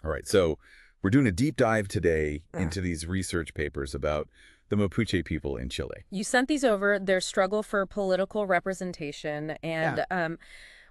All right, so we're doing a deep dive today into these research papers about the Mapuche people in Chile. You sent these over, their struggle for political representation. And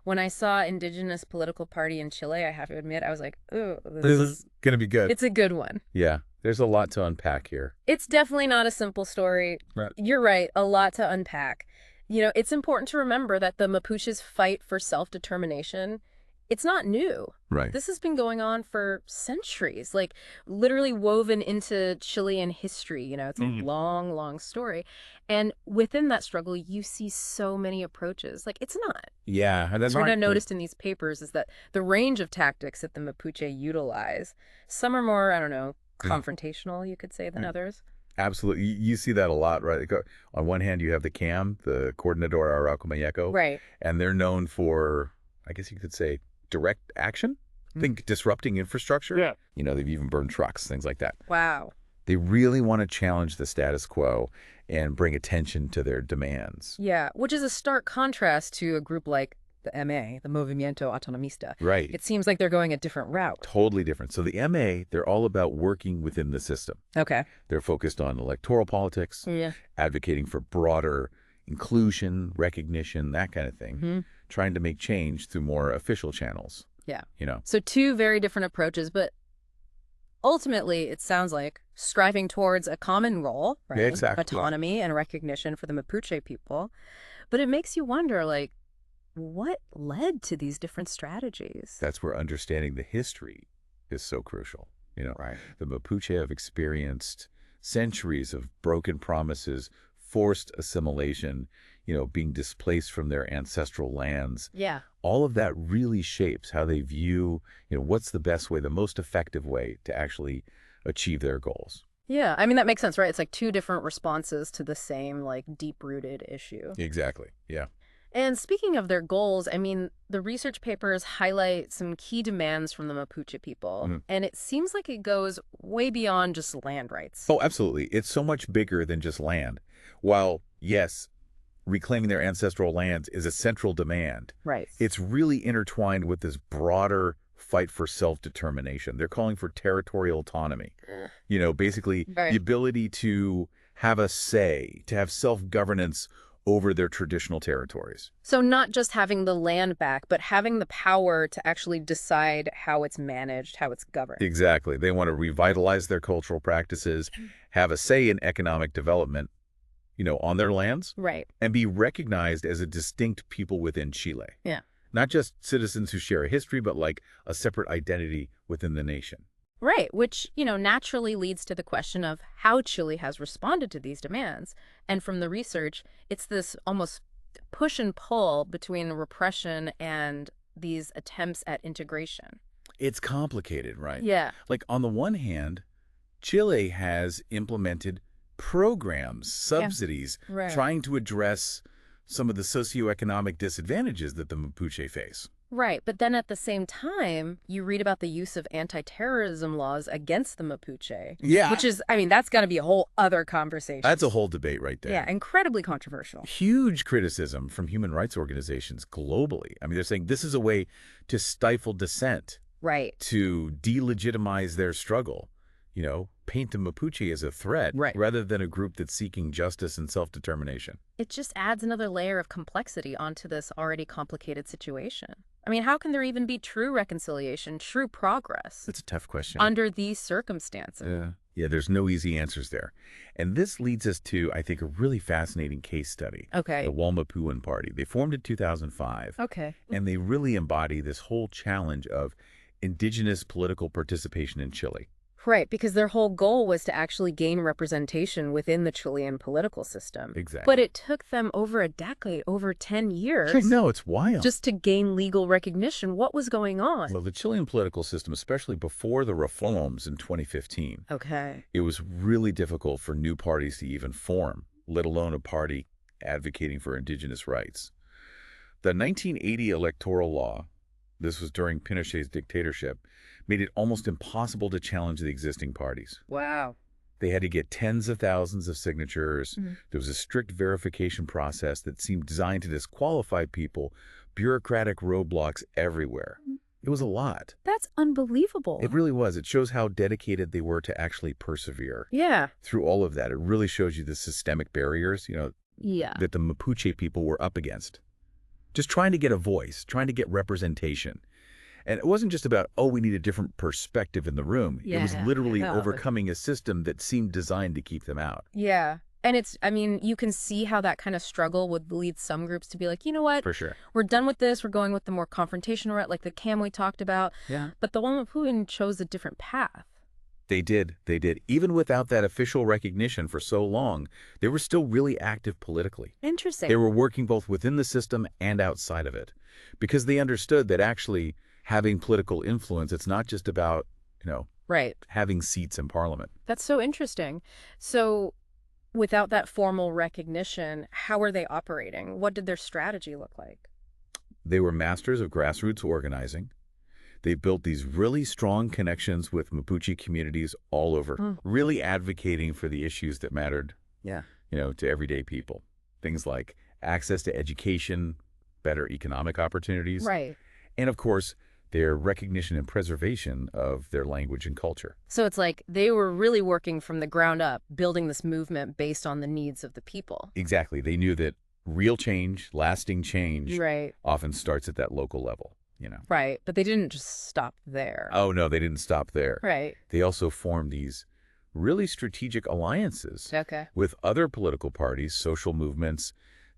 when I saw Indigenous Political Party in Chile, I have to admit, I was like, ooh, This is going to be good. it's a good one. Yeah, there's a lot to unpack here. It's definitely not a simple story. Right. You're right, a lot to unpack. You know, it's important to remember that the Mapuches' fight for self-determination, it's not new. Right. This has been going on for centuries, like literally woven into Chilean history. You know, it's a long, long story. And within that struggle, you see so many approaches. Like, it's not. Yeah. And that's What I noticed in these papers is that the range of tactics that the Mapuche utilize, some are more, I don't know, confrontational, you could say, than others. Absolutely. You see that a lot, right? On one hand, you have the CAM, the Coordinador Arauco Mayeco. Right. And they're known for, I guess you could say, direct action. Think disrupting infrastructure. Yeah. You know, they've even burned trucks, things like that. Wow. They really want to challenge the status quo and bring attention to their demands. Yeah, which is a stark contrast to a group like the MA, the Movimiento Autonomista. Right. It seems like they're going a different route. Totally different. So the MA, they're all about working within the system. Okay. They're focused on electoral politics, Yeah. advocating for broader inclusion, recognition, that kind of thing, trying to make change through more official channels. Yeah. You know. So two very different approaches, but ultimately it sounds like striving towards a common goal, right? Yeah, exactly. Autonomy and recognition for the Mapuche people. But it makes you wonder, like, what led to these different strategies? That's where understanding the history is so crucial. You know, Right. the Mapuche have experienced centuries of broken promises, forced assimilation, you know, being displaced from their ancestral lands. Yeah. All of that really shapes how they view, you know, what's the best way, the most effective way to actually achieve their goals. Yeah. I mean, that makes sense, right? It's like two different responses to the same, like, deep-rooted issue. Exactly. Yeah. And speaking of their goals, I mean, the research papers highlight some key demands from the Mapuche people, and it seems like it goes way beyond just land rights. Oh, absolutely. It's so much bigger than just land. While, yes, reclaiming their ancestral lands is a central demand, Right. it's really intertwined with this broader fight for self-determination. They're calling for territorial autonomy. You know, basically Right. the ability to have a say, to have self-governance over their traditional territories. So not just having the land back, but having the power to actually decide how it's managed, how it's governed. Exactly. They want to revitalize their cultural practices, have a say in economic development, you know, on their lands, Right. and be recognized as a distinct people within Chile. Yeah. Not just citizens who share a history, but like a separate identity within the nation. Right, which, you know, naturally leads to the question of how Chile has responded to these demands. And from the research, it's this almost push and pull between repression and these attempts at integration. It's complicated, right? Yeah. Like on the one hand, Chile has implemented programs, subsidies, Right. trying to address some of the socioeconomic disadvantages that the Mapuche face. Right, but then at the same time, you read about the use of anti-terrorism laws against the Mapuche. Yeah. Which is, I mean, that's got to be a whole other conversation. That's a whole debate right there. Yeah, incredibly controversial. Huge criticism from human rights organizations globally. I mean, they're saying this is a way to stifle dissent, Right. to delegitimize their struggle, you know, paint the Mapuche as a threat Right. rather than a group that's seeking justice and self-determination. It just adds another layer of complexity onto this already complicated situation. I mean, how can there even be true reconciliation, true progress That's a tough question. under these circumstances? Yeah, there's no easy answers there. And this leads us to, I think, a really fascinating case study. Okay. The Walmapuan Party. They formed in 2005, Okay. and they really embody this whole challenge of indigenous political participation in Chile. Right, because their whole goal was to actually gain representation within the Chilean political system. Exactly. But it took them over a decade, over 10 years. No, it's wild. Just to gain legal recognition. What was going on? Well, the Chilean political system, especially before the reforms in 2015, Okay. it was really difficult for new parties to even form, let alone a party advocating for indigenous rights. The 1980 electoral law, this was during Pinochet's dictatorship, made it almost impossible to challenge the existing parties. Wow. They had to get tens of thousands of signatures. There was a strict verification process that seemed designed to disqualify people, bureaucratic roadblocks everywhere. It was a lot. That's It unbelievable. really was. It shows how dedicated they were to actually persevere Yeah. through all of that. It really shows you the systemic barriers, Yeah. that the Mapuche people were up against. Just trying to get a voice, trying to get representation. And it wasn't just about, oh, we need a different perspective in the room. It was Yeah. literally Yeah. overcoming a system that seemed designed to keep them out. Yeah. And I mean, you can see how that kind of struggle would lead some groups to be like, you know what? For sure. We're done with this. We're going with the more confrontational route, like the CAM we talked about. Yeah. But the one with Putin chose a different path. They did. They did. Even without that official recognition for so long, they were still really active politically. Interesting. They were working both within the system and outside of it because they understood that actually having political influence, it's not just about, Right. having seats in parliament. That's so interesting. So without that formal recognition, how are they operating? What did their strategy look like? They were masters of grassroots organizing. They built these really strong connections with Mapuche communities all over, really advocating for the issues that mattered, Yeah. to everyday people. Things like access to education, better economic opportunities, Right. and of course, their recognition and preservation of their language and culture. So it's like they were really working from the ground up, building this movement based on the needs of the people. Exactly. They knew that real change, lasting change, Right. often starts at that local level. Right. But they didn't just stop there. Oh, no, they didn't stop there. Right. They also formed these really strategic alliances Okay. with other political parties, social movements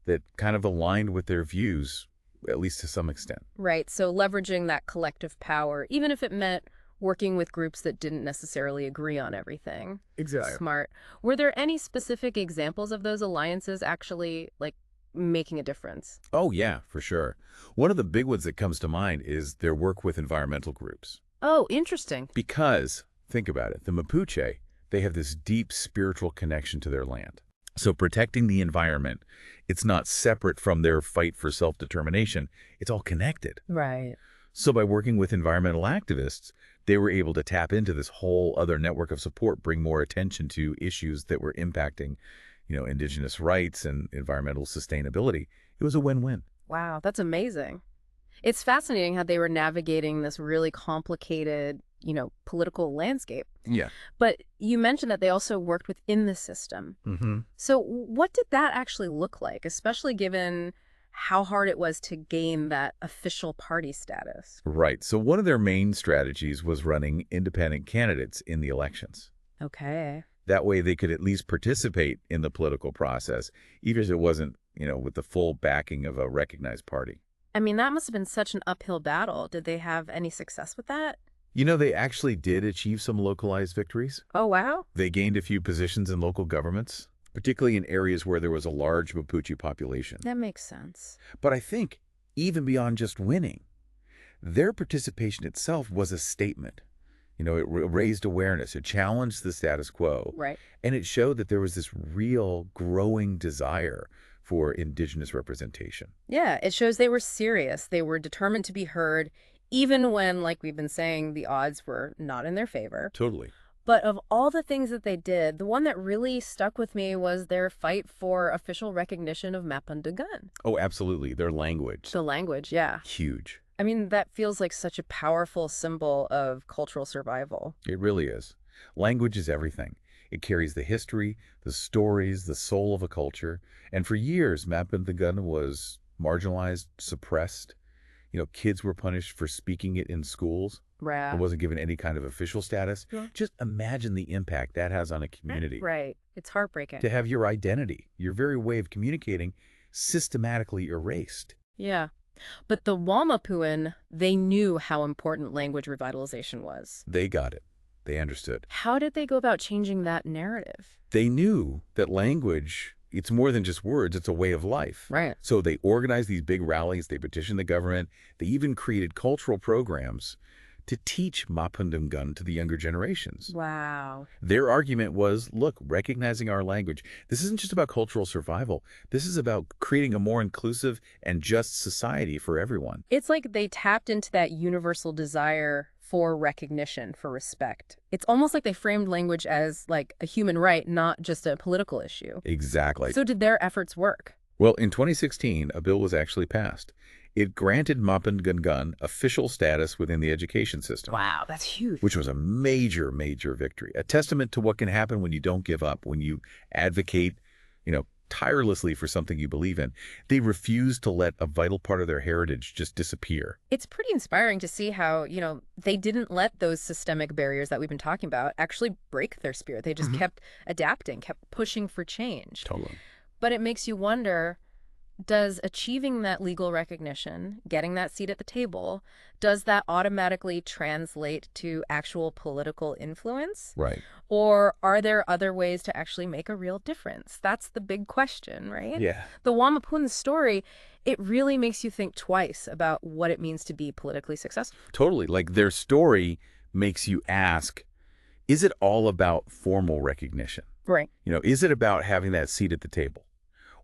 that kind of aligned with their views, at least to some extent. Right. So leveraging that collective power, even if it meant working with groups that didn't necessarily agree on everything. Exactly. Smart. Were there any specific examples of those alliances actually, like, making a difference? Oh, yeah, for sure. One of the big ones that comes to mind is their work with environmental groups. Oh, interesting. Because, think about it, the Mapuche, they have this deep spiritual connection to their land. So protecting the environment, it's not separate from their fight for self-determination. It's all connected. Right. So by working with environmental activists, they were able to tap into this whole other network of support, bring more attention to issues that were impacting, indigenous rights and environmental sustainability. It was a win-win. Wow, that's amazing. It's fascinating how they were navigating this really complicated, political landscape. Yeah. But you mentioned that they also worked within the system. Mm-hmm. So what did that actually look like, especially given how hard it was to gain that official party status? Right. So one of their main strategies was running independent candidates in the elections. Okay. That way they could at least participate in the political process, even if it wasn't, with the full backing of a recognized party. I mean, that must have been such an uphill battle. Did they have any success with that? They actually did achieve some localized victories. Oh, wow. They gained a few positions in local governments, particularly in areas where there was a large Mapuche population. That makes sense. But I think even beyond just winning, their participation itself was a statement. It raised awareness. It challenged the status quo. Right. And it showed that there was this real growing desire for indigenous representation. Yeah, it shows they were serious. They were determined to be heard, even when, like we've been saying, the odds were not in their favor. Totally. But of all the things that they did, the one that really stuck with me was their fight for official recognition of Mapindigan. Oh, absolutely. Their language. The language, yeah. Huge. I mean, that feels like such a powerful symbol of cultural survival. It really is. Language is everything. It carries the history, the stories, the soul of a culture. And for years, Mapindigan was marginalized, suppressed. Kids were punished for speaking it in schools. Right. It wasn't given any kind of official status. Yeah. Just imagine the impact that has on a community. Right. It's heartbreaking. To have your identity, your very way of communicating, systematically erased. Yeah. But the Wamapuan, they knew how important language revitalization was. They got it. They understood. How did they go about changing that narrative? They knew that language, it's more than just words, it's a way of life. Right. So they organized these big rallies, they petitioned the government, they even created cultural programs to teach Mapindigan to the younger generations. Wow. Their argument was, look, recognizing our language, this isn't just about cultural survival. This is about creating a more inclusive and just society for everyone. It's like they tapped into that universal desire for recognition, for respect. It's almost like they framed language as like a human right, not just a political issue. Exactly. So did their efforts work? Well, in 2016, a bill was actually passed. it granted Mapudungun official status within the education system, Wow, that's huge. which was a major, major victory, a testament to what can happen when you don't give up, when you advocate, tirelessly for something you believe in. They refused to let a vital part of their heritage just disappear. It's pretty inspiring to see how, they didn't let those systemic barriers that we've been talking about actually break their spirit. They just kept adapting, kept pushing for change. Totally. But it makes you wonder, does achieving that legal recognition, getting that seat at the table, does that automatically translate to actual political influence? Right. Or are there other ways to actually make a real difference? That's the big question, right? Yeah. The Wamapun story, it really makes you think twice about what it means to be politically successful. Totally. Like their story makes you ask, is it all about formal recognition? Right. Is it about having that seat at the table?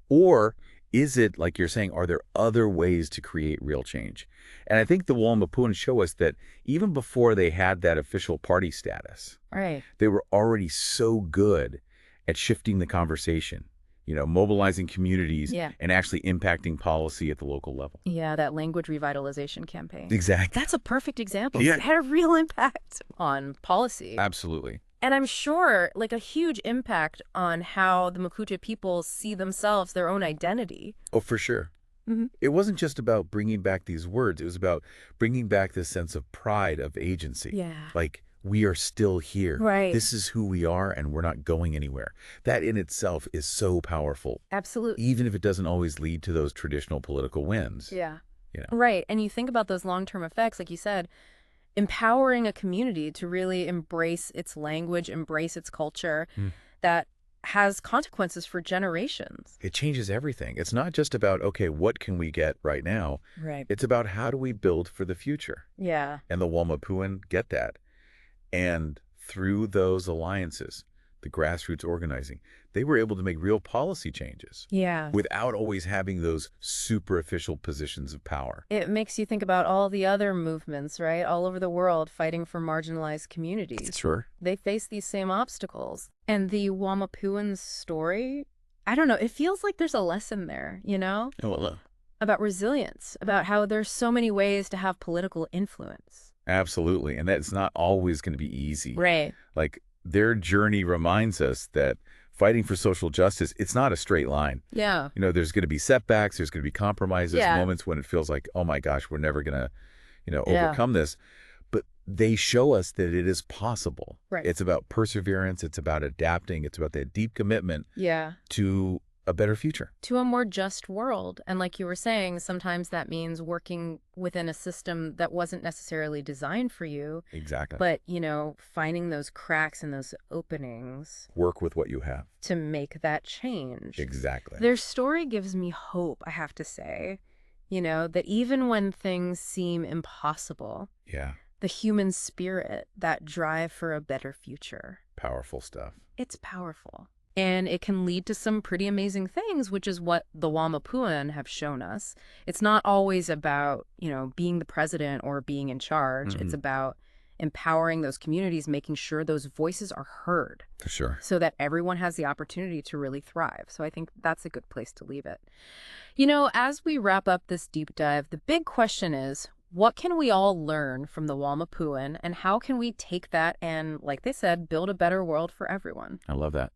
Or is it, like you're saying, are there other ways to create real change? And I think the Walmapuan show us that even before they had that official party status, Right. they were already so good at shifting the conversation, mobilizing communities Yeah. and actually impacting policy at the local level. Yeah, that language revitalization campaign. Exactly. That's a perfect example. Yeah. It had a real impact on policy. Absolutely. And I'm sure, like, a huge impact on how the Mapuche people see themselves, their own identity. Oh, for sure. Mm-hmm. It wasn't just about bringing back these words. It was about bringing back this sense of pride, of agency. Yeah. Like, we are still here. Right. This is who we are, and we're not going anywhere. That in itself is so powerful, Absolutely. even if it doesn't always lead to those traditional political wins. Yeah. You know. Right. And you think about those long-term effects, like you said, empowering a community to really embrace its language, embrace its culture, that has consequences for generations. It changes everything. It's not just about, okay, what can we get right now? Right. It's about how do we build for the future? Yeah. And the Walmapuan get that. And through those alliances, the grassroots organizing, they were able to make real policy changes. Yeah. Without always having those super official positions of power. It makes you think about all the other movements, right? All over the world fighting for marginalized communities. Sure. They face these same obstacles. And the Wamapuan story, I don't know, it feels like there's a lesson there, Oh, well, about resilience, about how there's so many ways to have political influence. absolutely. And that's not always going to be easy. Right. Like their journey reminds us that fighting for social justice, it's not a straight line. Yeah. There's going to be setbacks, there's going to be compromises, Yeah. moments when it feels like, oh my gosh, we're never going to, Yeah. overcome this. But they show us that it is possible. Right. It's about perseverance, it's about adapting, it's about that deep commitment Yeah. to a better future. To a more just world. And like you were saying, sometimes that means working within a system that wasn't necessarily designed for you, Exactly. but, finding those cracks and those openings Work with what you have. to make that change. Exactly. Their story gives me hope, I have to say, that even when things seem impossible, Yeah. the human spirit, that drive for a better future, Powerful stuff. it's powerful. And it can lead to some pretty amazing things, which is what the Wamapuan have shown us. It's not always about, being the president or being in charge. It's about empowering those communities, making sure those voices are heard For sure. so that everyone has the opportunity to really thrive. So I think that's a good place to leave it. As we wrap up this deep dive, the big question is, what can we all learn from the Wamapuan, and how can we take that and, like they said, build a better world for everyone? I love that.